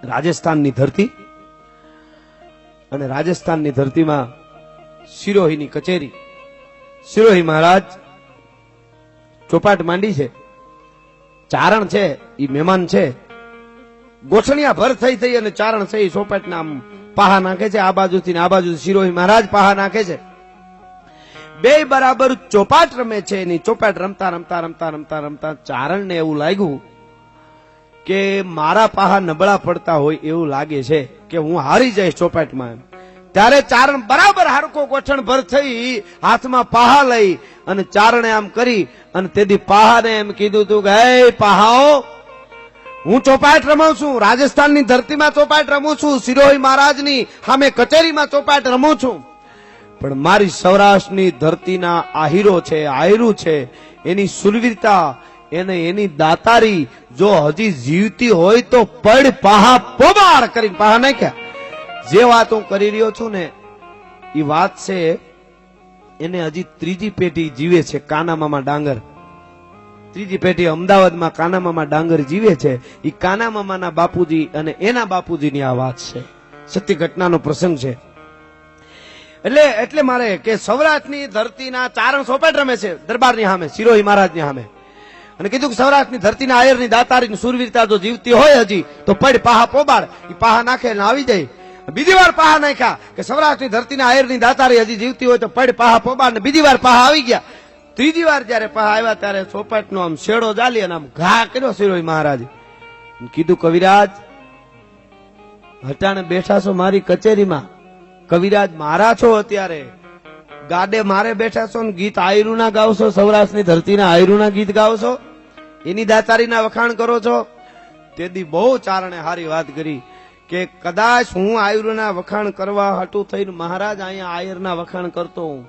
રાજસ્થાનની ધરતી અને રાજસ્થાનની ધરતીમાં સિરોહીની કચેરી. સિરોહી મહારાજ ચોપાટ માંડી છે, ચારણ છે, એ મહેમાન છે. ગોઠણિયા ભર થઈ અને ચારણ છે એ ચોપાટના આમ પાહા નાખે છે, આ બાજુથી ને આ બાજુથી સિરોહી મહારાજ પાહા નાખે છે. બે બરાબર ચોપાટ રમે છે. એની ચોપાટ રમતા રમતા રમતા રમતા રમતા ચારણને એવું લાગ્યું કે મારા પાહા નબળા પડતા હોય એવું લાગે છે કે હું હારી જઈશ ચોપાટમાં. ત્યારે ચારણ બરાબર હારકો ગોઠણ ભર થઈ હાથમાં પાહા લઈ અને ચારણે આમ કરી અને તેથી પાહાને એમ કીધું તું કે હે પાહાઓ, હું ચોપાટ રમું છું, રાજસ્થાનની ધરતીમાં ચોપાટ રમું છું, સિરોહી મહારાજની સામે કચેરીમાં ચોપાટ રમું છું, પણ મારી સૌરાષ્ટ્રની ધરતીના આહીરો છે, આયરું છે, એની સુરવીરતા, એની દાતારી જો હજી જીવતી હોય તો પડ પાહા પોબાર કરીને પાહા નાખ્યા. જે વાત હું કરી રહ્યો છું ને એ વાત છે, એને હજી ત્રીજી પેઢી જીવે છે. કાનામામા ડાંગર ત્રીજી પેઢી અમદાવાદમાં કાનામામા ડાંગર જીવે છે. એ કાનામામાના બાપુજી અને એના બાપુજીની આ વાત છે, સત્ય ઘટનાનો પ્રસંગ છે. એટલે મારે કે સૌરાષ્ટ્રની ધરતીના ચારણ ચોપાટ રમે છે દરબારની સામે, સિરોહી મહારાજની સામે, અને કીધું કે સૌરાષ્ટ્રની ધરતીના આયરની દાતારી સુરવીરતા જો જીવતી હોય હજી તો પડ પાહા પોબાડ. એ પાહા નાખે ને આવી જાય. બીજી વાર પાહા નાખ્યા કે સૌરાષ્ટ્રની ધરતીના આયરની દાતારી હજી જીવતી હોય તો પડ પાહા પોબાડ, ને બીજી વાર પાહા આવી ગયા. ત્રીજી વાર જયારે પાહા આવ્યા ત્યારે ચોપાટનો આમ શેડો ચાલી અને આમ ઘા કર્યો સિરોહી મહારાજ. કીધું કવિરાજ, હટાણે બેઠા છો મારી કચેરીમાં, કવિરાજ મારા છો, અત્યારે ગાડે મારે બેઠા છો ને ગીત આયરુના ગાવ છો, સૌરાષ્ટ્રની ધરતીના આયરુના ગીત ગાવ છો, એની દાતારીના વખાણ કરો છો. તેથી બહુ ચારણે હારી વાત કરી કે કદાચ હું આયરુના વખાણ કરવા હાટું થઈને મહારાજ અહીંયા આયરના વખાણ કરતો હું,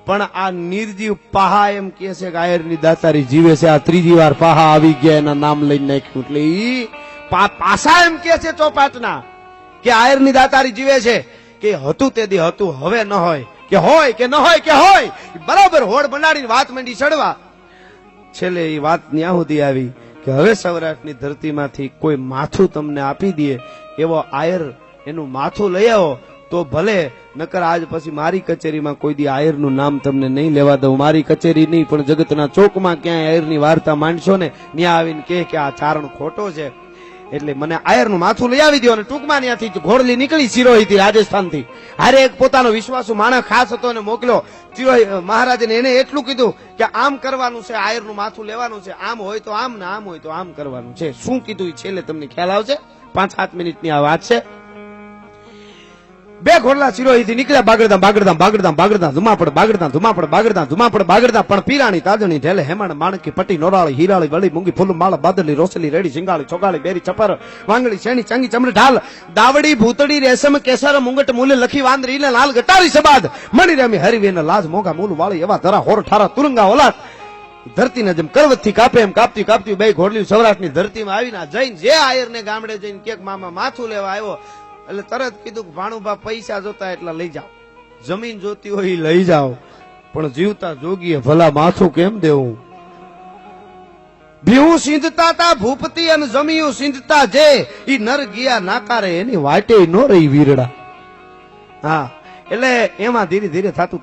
પણ આ નિર્જીવ પાહા એમ કે છે કે આયરની દાતારી જીવે છે. આ ત્રીજી વાર પાહા આવી ગયા, એના નામ લઈને નાખ્યું. એટલે ઈ પાસા એમ કે છે ચોપાટના કે આયરની દાતારી જીવે છે, કે હતું તે દી હતું, હવે ન હોય, કે હોય કે ન હોય, કે હોય. બરાબર હોડ બનાડીને વાત માંડી ચડવા. છેલ્લે એ વાત ન્યા સુધી આવી કે હવે સૌરાષ્ટ્રની ધરતીમાંથી કોઈ માથું તમને આપી દે એવો આયર, એનું માથું લઈ આવો તો ભલે, નકર આજ પછી મારી કચેરીમાં કોઈ દી આયરનું નામ તમને નહીં લેવા દઉં. મારી કચેરી નહીં પણ જગતના ચોકમાં ક્યાંય આયરની વાર્તા માંડશો ને ત્યાં આવીને કે આ ચારણ ખોટો છે, એટલે મને આયરનું માથું લઈ આવી દો. અને ટૂંકમાં ત્યાંથી ઘોડલી નીકળી સિરોહીથી, રાજસ્થાનથી. હારે એક પોતાનો વિશ્વાસુ માણસ ખાસ હતો અને મોકલ્યો સિરોહી મહારાજને. એને એટલું કીધું કે આમ કરવાનું છે, આયરનું માથું લેવાનું છે, આમ હોય તો આમ ને આમ હોય તો આમ કરવાનું છે. શું કીધું એ છેલ્લે તમને ખ્યાલ આવશે. 5-7 મિનિટની આ વાત છે. બે ઘોડલા સિરોહીથી નીકળ્યા બાગડધામ, બાગડધામ, બાગડધામ, બાગડધામ, ધુમાપડ, બાગડધામ, ધુમાપડ, બાગડધામ, ધુમાપડ, બાગડધામ. પણ પીરાણી, તાજણી, ઢેલે, હેમાણ, માણકી, પટ્ટી, નોરાળી, હીરાળી, વળી, મૂંગી, ફૂલ, માળા, બાદલી, રોસલી, રેડી, સિંગાળી, ચોગાળી, બેરી, ચપર, વાંગળી, શેણી, ચંગી, ચમડી, ઢાલ, દાવડી, ભૂતડી, રેશમ, કેસર, મુંગટ, મૂલે, લખી, વાંદરી, લાલ, ગટારી, સબાદ, મણી, રેમી, હરવી, લાજ, મોગા, મૂલ, વાળી, એવા ધરા, હોર, ઠારા, તુરંગા, ઓલાદ. ધરતીને જેમ કરવતથી કાપે એમ કાપતી કાપતી બે ઘોડલી સૌરાષ્ટ્રની ધરતીમાં આવીને જઈને જે આયરને ગામડે જઈને કે મામા માથું લેવા આવ્યો, એટલે તરત કીધું કે ભાણુભા પૈસા જોતા એટલા લઈ જાઓ, જમીન જોતી હોય લઈ જાઓ, પણ જીવતા જોગીએ ભલા માથું કેમ દેવું. ભીવું સિંધતા તા ભૂપતી અને જમીયું સિંધતા જે ઈ નર ગયા નાકારે એની વાટે નો રહી વીરડા. હા, એટલે એમાં ધીરે ધીરે થાતું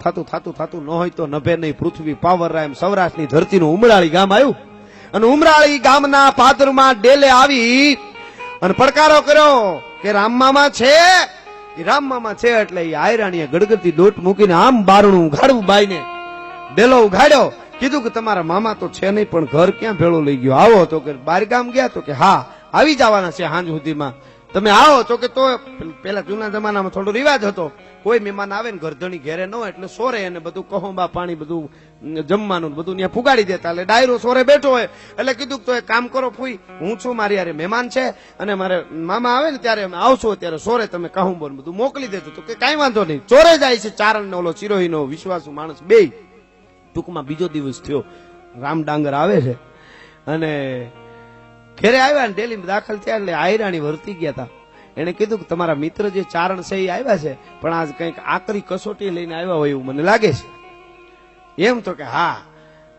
ન હોય તો નભે નહીં પૃથ્વી પાવર. એમ સૌરાષ્ટ્રની ધરતીનું ઉમરાળી ગામ આવ્યું અને ઉમરાળી ગામના પાદરમાં ડેલે આવી અને પડકારો કર્યો કે રામમામા છે. એ રામમામા છે એટલે એ આયરાણીએ ગડગડતી દોટ મૂકીને આમ બારણું ઉઘાડવું, બાઈને ડેલો ઉઘાડ્યો. કીધું કે તમારા મામા તો છે નહીં પણ ઘર ક્યાં ભેળો લઈ ગયો, આવો. તો કે બાર ગામ ગયા. તો કે હા આવી જવાના છે સાંજ સુધીમાં, તમે આવો. તો કે તો પેલા જૂના જમાનામાં થોડો રિવાજ હતો, કોઈ મહેમાન આવે ને ગરધણી ઘેરે ન હોય એટલે સોરે અને બધું કહુંબા પાણી બધું જમવાનું બધું ત્યાં ફુગાડી દેતા. એટલે ડાયરો સોરે બેઠો હોય એટલે કીધું તો એક કામ કરો ફૂઈ, હું છું, મારી યારે મહેમાન છે અને મારે મામા આવે ને ત્યારે આવશો ત્યારે સોરે તમે કહુંબો બધું મોકલી દેજો. તો કે કઈ વાંધો નહીં. ચોરે જાય છે ચારણ ને ઓલો સિરોહીનો વિશ્વાસુ માણસ બે. ટૂંકમાં બીજો દિવસ થયો, રામ ડાંગર આવે છે અને ઘેરે આવ્યા ને ડેલી દાખલ થયા એટલે આયરાણી વર્તી ગયા હતા. એને કીધું કે તમારા મિત્ર જે ચારણ છે એ આવ્યા છે પણ આજ કંઈક આકરી કસોટી લઈને આવ્યા હોય એવું મને લાગે છે. એમ તો કે હા.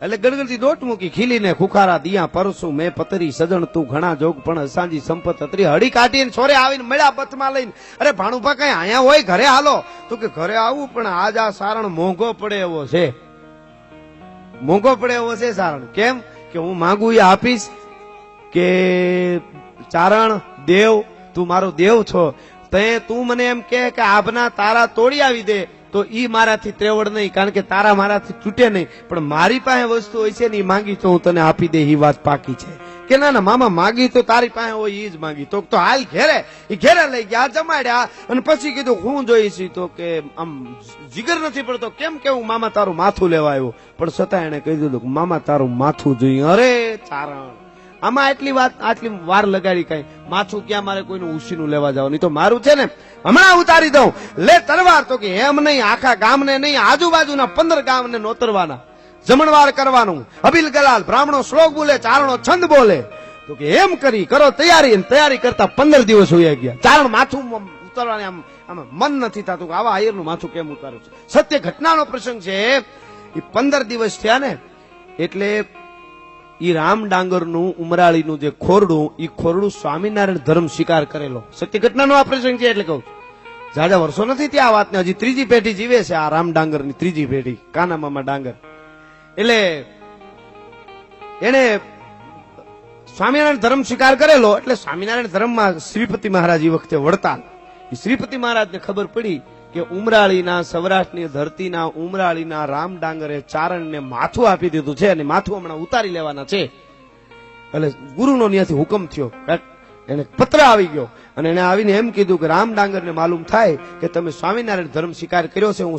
એટલે ગણગણતી દોટ મૂકી, ખીલીને ખુખારા દિયા પરસું મેં પતરી સજણ તું ઘણા જોગ પણ અસાંજી સંપત અતરી. હળી કાઢીને છોરે આવીને મળ્યા બથમાં લઈને, અરે ભાણુભા કઈ આયા હોય ઘરે હાલો. તો કે ઘરે આવું પણ આજ આ સારણ મોંઘો પડે એવો છે, મોંઘો પડે એવો છે સારણ. કેમ કે હું માંગુ એ આપીશ કે ચારણ દેવ તું મારો દેવ છો, તે તું મને એમ કે આભના તારા તોડી આવી દે તો ઈ મારાથી ત્રેવડ નહીં, કારણ કે તારા મારાથી તૂટે નહીં. પણ મારી પાસે વસ્તુ હોય છે ને ઈ માંગી તો હું તને આપી દે, ઈ વાત પાકી છે. કે ના ના મામા માગી તો તારી પાસે હોય ઈ જ માંગી. તો હાલ ઘેરે, ઈ ઘેરે લઈ ગયા, જમાડ્યા અને પછી કીધું હું જોઈશ. તો કે આમ જીગર નથી પડતો, કેમ કેવું મામા તારું માથું લેવા આવ્યો. પણ છતાં એને કહી દીધું મામા તારું માથું જોઈએ. અરે ચારણ આમાં આટલી વાર લગાડી, કઈ માથું ક્યાં મારે કોઈનું ઉસીનું લેવા જવાનું, તો મારું છે ને હમણાં ઉતારી દઉં. લે તરવાર. તો કે એમ નહીં, આખા ગામને નહીં, આજુબાજુના 15 ગામને નોતરવાના, જમણવાર કરવાનું, અબિલ ગલાલ બ્રાહ્મણો શ્લોક બોલે, ચારણો છંદ બોલે. તો કે એમ કરી કરો તૈયારી. તૈયારી કરતા 15 દિવસ હોઈ ગયા. ચારણ માથું ઉતારવાને આમાં મન નથી થતું કે આવા આયરનું માથું કેમ ઉતારું છે. સત્ય ઘટનાનો પ્રસંગ છે. એ 15 દિવસ થયા ને એટલે ઈ રામ ડાંગરનું ઉમરાળીનું જે ખોરડું, ઈ ખોરડું સ્વામિનારાયણ ધર્મ સ્વીકાર કરેલો. સત્ય ઘટનાનો આ પ્રસંગ છે. એટલે કહું જાજા વર્ષો નથી ત્યાં આ વાતને, હજી 3જી પેઢી જીવે છે આ રામ ડાંગરની 3જી પેઢી, કાના મામા ડાંગર. એટલે એને સ્વામિનારાયણ ધર્મ સ્વીકાર કરેલો. એટલે સ્વામિનારાયણ ધર્મમાં શ્રીપતિ મહારાજ એ વખતે વડતાલ. શ્રીપતિ મહારાજને ખબર પડી કે ઉમરાળીના સૌરાષ્ટ્રની ધરતીના ઉમરાળીના રામ ડાંગરે ચારણને માથું આપી દીધું છે અને માથું હમણાં ઉતારી લેવાના છે. એટલે ગુરુનો ત્યાંથી હુકમ થયો, એને પત્ર આવી ગયો અને એને આવીને એમ કીધું કે રામ ડાંગરને માલુમ થાય કે તમે સ્વામિનારાયણ ધર્મ સ્વીકાર કર્યો છે. હું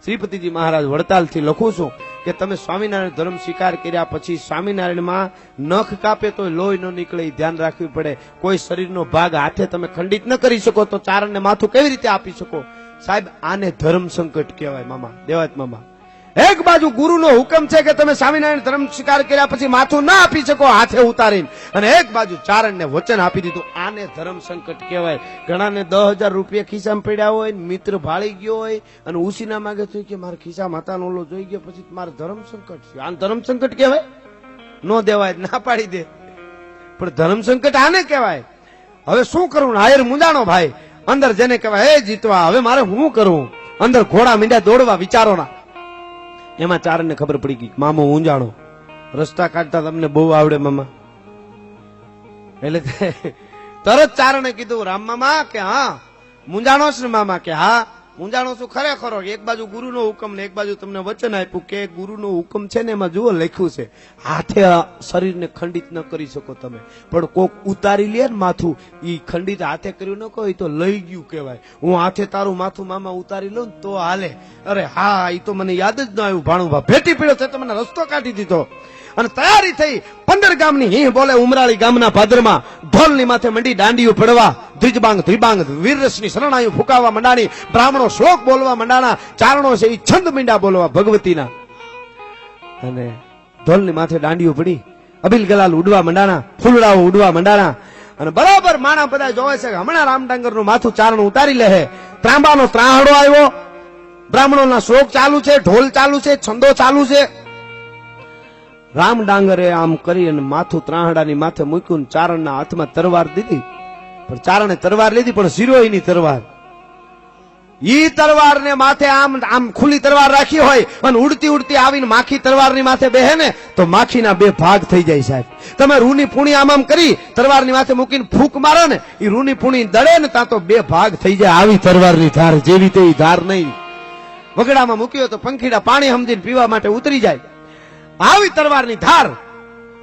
શ્રીપતિજી મહારાજ વડતાલથી લખું છું કે તમે સ્વામિનારાયણ ધર્મ સ્વીકાર કર્યા પછી સ્વામિનારાયણમાં નખ કાપે તો લોહી ન નીકળે, ધ્યાન રાખવી પડે. કોઈ શરીરનો ભાગ હાથે તમે ખંડિત ન કરી શકો તો ચારણને માથું કેવી રીતે આપી શકો? સાહેબ આને ધર્મ સંકટ કહેવાય મામા, દેવાત મામા. એક બાજુ ગુરુનો હુકમ છે કે તમે સ્વામિનારાયણ ધર્મ સ્વીકાર કર્યા પછી માથું ના આપી શકો હાથે ઉતારીને, અને એક બાજુ ચારણને વચન આપી દીધું. આને ધર્મ સંકટ કહેવાય. ઘણાને 10,000 રૂપિયા ખિસ્સામાં પડ્યા હોય, મિત્ર ભાળી ગયો હોય અને ઉસીના માંગે તો કે મારા ખિસ્સા માતાનો ઓલો જોઈ ગયો, પછી મારે ધર્મ સંકટ છે. આને ધર્મ સંકટ કહેવાય? નો દેવાય, ના પાડી દે. પણ ધર્મ સંકટ આને કહેવાય. હવે શું કરવું? હાયર મુંજાણો ભાઈ. અંદર જેને કહેવાય હે જીતવા, હવે મારે શું કરવું? અંદર ઘોડા મીંડા દોડવા વિચારોના. એમાં ચારણને ખબર પડી ગઈ મામો ઊંજાણો, રસ્તા કાઢતા તમને બહુ આવડે મામા. એટલે તરત ચારણે કીધું રામ મામા કે હા મુંજાણો છે ને મામા? કે હા મુંજાણો છું ખરેખરો. એક બાજુ ગુરુનો હુકમ ને એક બાજુ તમને વચન આપ્યું કે ગુરુનો હુકમ છે ને એમાં જુઓ લખ્યું છે હાથે શરીરને ખંડિત ન કરી શકો તમે, પણ કોક ઉતારી લે ને માથું, ઈ ખંડિત હાથે કર્યું ન કહો તો લઈ ગયું કહેવાય. હું હાથે તારું માથું મામા ઉતારી લઉં તો હાલે. અરે હા, ઈ તો મને યાદ જ ન આવ્યું ભાણુભા, ભેટી પીડ્યો છે તો મને રસ્તો કાઢી દીધો. અને તૈયારી થઈ 15 ગામની હિં બોલે. ઉમરાળી ગામના ભાદરમાં ઢોલની માથે મંડી દાંડીઓ પડવા, ધ્રિજબાંગ ધ્રિબાંગ વીરરસની શરણાઈઓ ફૂંકાવા મંડાણી, બ્રાહ્મણો શ્લોક બોલવા મંડાણા, ચારણો છે એ છંદ મીંડા બોલવા ભગવતીના. અને ઢોલની માથે દાંડીઓ પડી, અબિલ ગલાલ ઉડવા મંડાણા, ફૂલડાઓ ઉડવા મંડાણા. અને બરાબર માણા બધા જોવે છે કે હમણાં રામ ડાંગરનું માથું ચારણ ઉતારી લે. ત્રાંબાનો ત્રાહડો આવ્યો, બ્રાહ્મણોના શ્લોક ચાલુ છે, ઢોલ ચાલુ છે, છંદો ચાલુ છે. રામ ડાંગરે આમ કરી અને માથું ત્રાહડાની માથે મૂક્યું, ચારણના હાથમાં તરવાર દીધી. પણ ચારણે તરવાર લીધી પણ શિરોહીની તરવાર. ઈ તરવારને માથે આમ ખુલ્લી તરવાર રાખી હોય અને ઉડતી ઉડતી આવીને માખી તરવારની માથે બેહે ને તો માખીના 2 ભાગ થઈ જાય સાહેબ. તમે રૂની પૂણી આમ કરી તરવારની માથે મૂકીને ફૂંક મારો ને, ઈ રૂની પૂણી દળે ને ત્યાં તો 2 ભાગ થઈ જાય. આવી તરવારની ધાર, જેવી તેવી ધાર નહીં. વગડામાં મૂક્યો તો પંખીડા પાણી સમજીને પીવા માટે ઉતરી જાય. આવી તરવારની ધાર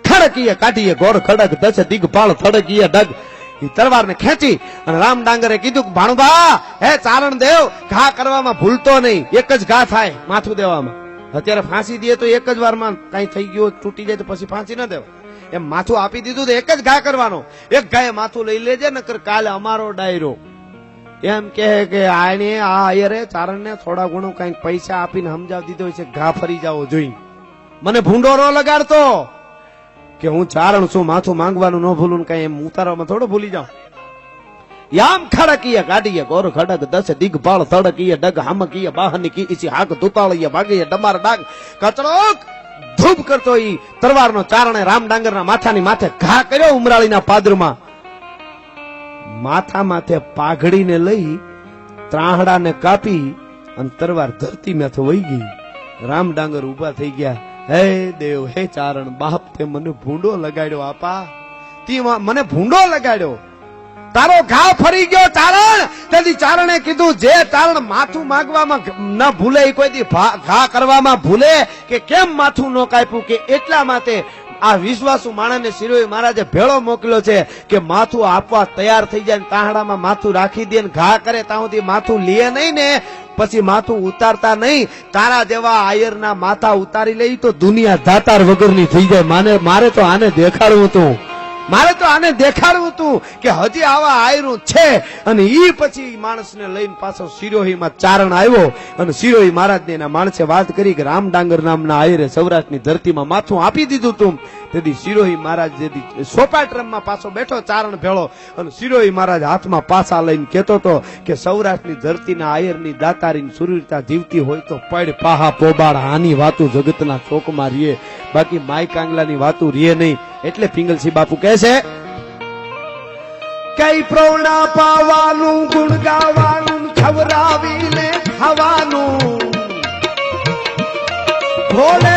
ખડકીએ કાઢીએ ગોર ખડક દસ દિગપાળ થડકીએ ડગ. એ તરવારને ખેંચી અને રામ ડાંગરે કીધું કે ભાણુભા હે ચારણ દેવ, ઘા કરવામાં ભૂલતો નહીં, એક જ ઘા થાય માથું દેવામાં. અત્યારે ફાંસી દે તો એક જ વારમાં કઈ થઈ ગયું તૂટી જાય તો પછી ફાંસી ન દેવાય. એમ માથું આપી દીધું તો એક જ ઘા કરવાનો. એક ગાય માથું લઈ લેજે, નકર કાલે અમારો ડાયરો. એમ કહે કે આને આ આયરે ચારણને થોડા ઘણું કઈક પૈસા આપીને સમજાવી દીધો છે ઘા ફરી જાવો જોઈ. મને ભૂંડો ન લગાડતો કે હું ચારણ છું, માથું માંગવાનું ન ભૂલું, કઈ એમ ઉતારવામાં થોડો ભૂલી જાઉં. યામ ખડકીએ કાઢીએ ગોર ખડક દસ દિગપાળ થડકીએ ડગ હામકીએ બાહની કી હાક દુતાળીએ ભાગીએ ડમાર ડાગ કચરો ધૂપ કરતો ઈ તરવારનો ચારણે રામ ડાંગરના માથાની માથે ઘા કર્યો ઉમરાળીના પાદરમાં. માથા માથે પાઘડીને લઈ ત્રાહડાને કાપી અને તરવાર ધરતી માથે વહી ગઈ. રામ ડાંગર ઉભા થઈ ગયા. હે દેવ, હે ચારણ બાપ, તે મને ભૂંડો લગાડ્યો. આપા, તે મને ભૂંડો લગાડ્યો. તારો ઘા ફરી ગયો ચારણ. તેથી ચારણે કીધું, જે ચારણ માથું માંગવામાં ન ભૂલે, કોઈ દી ઘા કરવામાં ભૂલે કે કેમ માથું ન કાપ્યું, કે એટલા માટે આ વિશ્વાસુ માણસને શિરોઈ મહારાજે ભેળો મોકલ્યો છે કે માથું આપવા તૈયાર થઈ જાય, તાહડામાં માથું રાખી દે, ઘા કરે ત્યાં સુધી માથું લે નહીં ને પછી માથું ઉતારતા નહીં. તારા જેવા આયરના માથા ઉતારી લઈ તો દુનિયા દાતાર વગરની થઈ જાય. મારે તો આને દેખાડવું હતું, મારે તો આને દેખાડવું હતું કે હજી આવા આયરું છે. અને ઈ પછી માણસને લઈને પાછો શિરોહીમાં ચારણ આવ્યો અને શિરોહી મહારાજને એના માણસે વાત કરી કે રામ ડાંગર નામના આયરે સૌરાષ્ટ્રની ધરતીમાં માથું આપી દીધું તું. તેથી શિરોહી મહારાજ જેથી સોપાટ રમમાં પાછો બેઠો ચારણ ભેળો અને શિરોહી મહારાજ હાથમાં પાસા લઈને કહેતો હતો કે સૌરાષ્ટ્રની ધરતીના આયરની દાતારીની સુરવીરતા જીવતી હોય તો પડ પાહા પોબાળ આની વાતું જગતના ચોકમાં રીએ, બાકી માય કાંગલાની વાતું રીએ નહીં. એટલે પિંગલસિંહ બાપુ કહે છે, કઈ પ્રૌણા પાવાનું, ગુણ ગાવાનું, ખવરાવીને ખાવાનું, ભોલે